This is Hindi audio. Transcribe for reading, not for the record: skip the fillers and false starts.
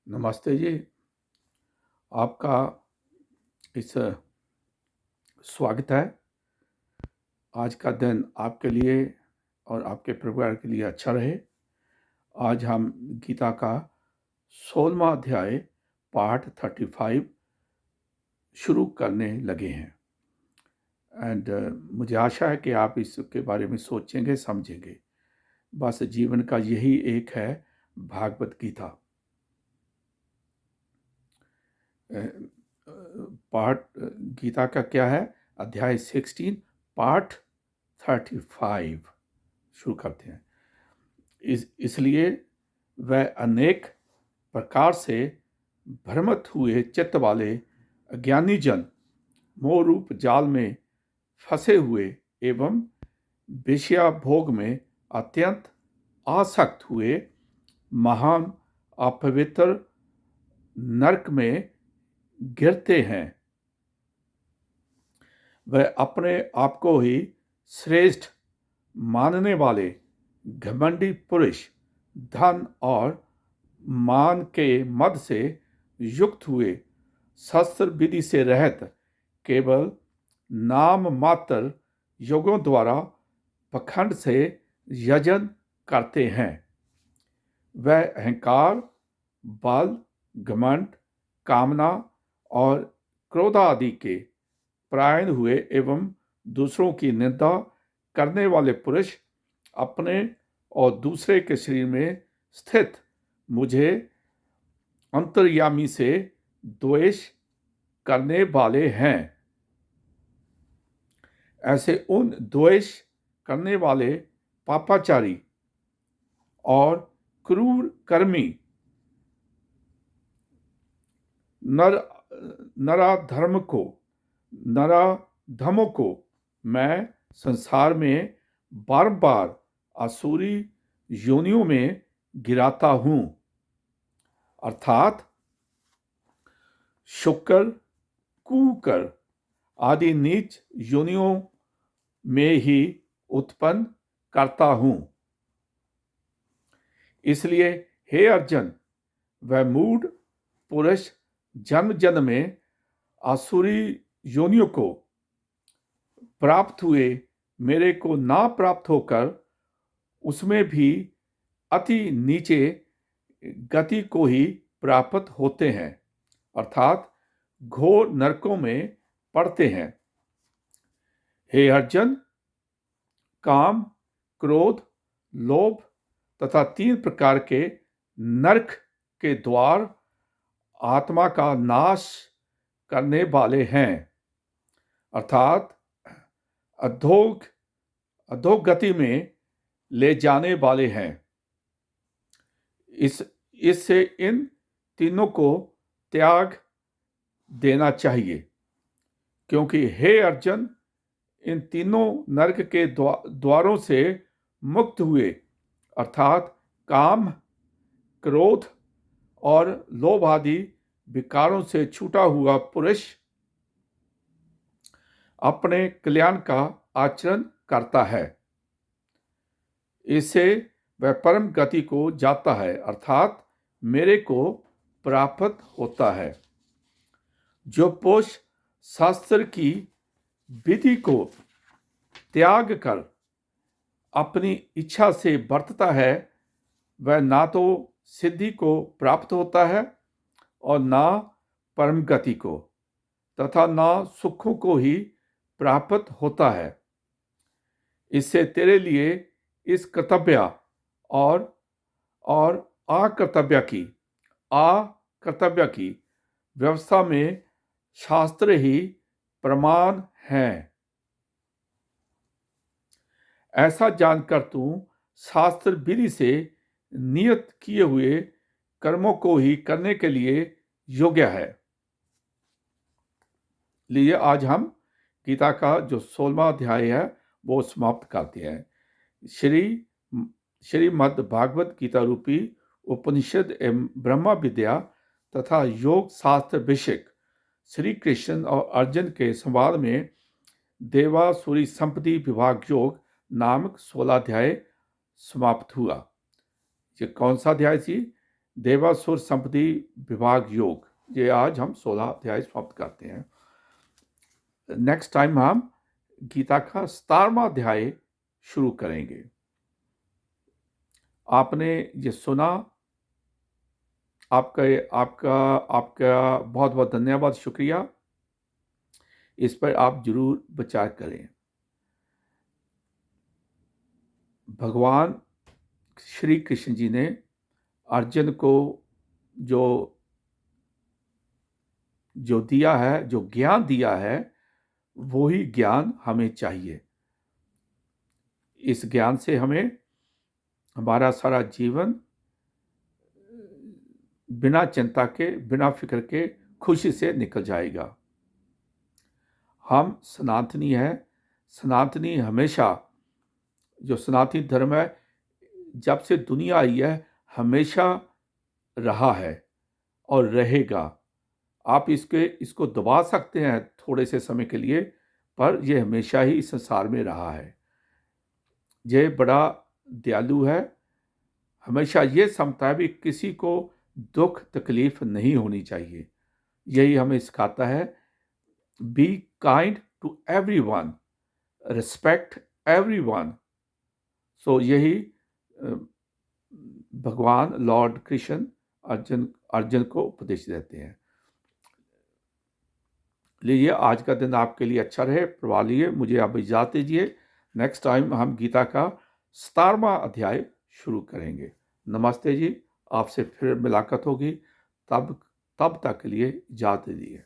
नमस्ते जी। आपका इस स्वागत है। आज का दिन आपके लिए और आपके परिवार के लिए अच्छा रहे। आज हम गीता का 16वां अध्याय पाठ 35 शुरू करने लगे हैं एंड मुझे आशा है कि आप इसके बारे में सोचेंगे, समझेंगे। बस जीवन का यही एक है भागवत गीता। पाठ गीता का क्या है? अध्याय 16 पाठ 35 शुरू करते हैं। इसलिए वह अनेक प्रकार से भ्रमित हुए चित्त वाले अज्ञानी जन मोह रूप जाल में फंसे हुए एवं विषया भोग में अत्यंत आसक्त हुए महान अपवित्र नरक में गिरते हैं। वह अपने आप को ही श्रेष्ठ मानने वाले घमंडी पुरुष धन और मान के मद से युक्त हुए शस्त्र विधि से रहित केवल नाम मात्र योगों द्वारा पखंड से यजन करते हैं। वह अहंकार, बल, घमंड, कामना और क्रोध आदि के परायण हुए एवं दूसरों की निंदा करने वाले पुरुष अपने और दूसरे के शरीर में स्थित मुझे अंतर्यामी से द्वेष करने वाले हैं। ऐसे उन द्वेष करने वाले पापाचारी और क्रूर कर्मी नराधमों को मैं संसार में बार-बार आसुरी योनियों में गिराता हूं, अर्थात शुक्र, कुकर आदि नीच योनियों में ही उत्पन्न करता हूं। इसलिए हे अर्जुन, वह मूढ़ पुरुष जन्म जन्म में आसुरी योनियों को प्राप्त हुए मेरे को ना प्राप्त होकर उसमें भी अति नीचे गति को ही प्राप्त होते हैं, अर्थात घोर नरकों में पड़ते हैं। हे अर्जुन, काम, क्रोध, लोभ तथा 3 प्रकार के नरक के द्वार आत्मा का नाश करने वाले हैं, अर्थात अधोगति में ले जाने वाले हैं। इससे इन तीनों को त्याग देना चाहिए, क्योंकि हे अर्जुन, इन तीनों नरक के द्वारों से मुक्त हुए, अर्थात काम, क्रोध और लोभ आदि विकारों से छूटा हुआ पुरुष अपने कल्याण का आचरण करता है। इससे वह परम गति को जाता है, अर्थात मेरे को प्राप्त होता है। जो पुरुष शास्त्र की विधि को त्याग कर अपनी इच्छा से बरतता है, वह ना तो सिद्धि को प्राप्त होता है और ना परम गति को, तथा ना सुखों को ही प्राप्त होता है। इससे तेरे लिए इस कर्तव्य और अकर्तव्य की व्यवस्था में शास्त्र ही प्रमाण है। ऐसा जानकर तू शास्त्र विधि से नियत किए हुए कर्मों को ही करने के लिए योग्य है। लिए आज हम गीता का जो 16वां अध्याय है वो समाप्त करते हैं। श्रीमद् भागवत गीता रूपी उपनिषद एवं ब्रह्मा विद्या तथा योग शास्त्र विषयक श्री कृष्ण और अर्जुन के संवाद में देवासुरी संपत्ति विभाग योग नामक 16 अध्याय समाप्त हुआ। ये कौन सा अध्याय थी? देवासुर संपत्ति विभाग योग, ये आज हम 16 अध्याय समाप्त करते हैं। नेक्स्ट टाइम हम गीता का 17वां अध्याय शुरू करेंगे। आपने ये सुना, आपका आपका आपका बहुत बहुत धन्यवाद, शुक्रिया। इस पर आप जरूर विचार करें। भगवान श्री कृष्ण जी ने अर्जुन को जो दिया है, जो ज्ञान दिया है, वही ज्ञान हमें चाहिए। इस ज्ञान से हमें हमारा सारा जीवन बिना चिंता के, बिना फिक्र के खुशी से निकल जाएगा। हम सनातनी हैं। सनातनी हमेशा, जो सनातनी धर्म है, जब से दुनिया आई है हमेशा रहा है और रहेगा। आप इसको दबा सकते हैं थोड़े से समय के लिए, पर यह हमेशा ही इस संसार में रहा है। यह बड़ा दयालु है, हमेशा ये समझता है भी किसी को दुख तकलीफ नहीं होनी चाहिए। यही हमें सिखाता है, be kind to everyone, respect everyone. So यही भगवान लॉर्ड कृष्ण अर्जुन को उपदेश देते हैं। लीजिए, आज का दिन आपके लिए अच्छा रहे। प्रभा लिए मुझे आप इजाज़त दीजिए। नेक्स्ट टाइम हम गीता का 17वां अध्याय शुरू करेंगे। नमस्ते जी, आपसे फिर मुलाकात होगी। तब तक के लिए इजाज़त दीजिए।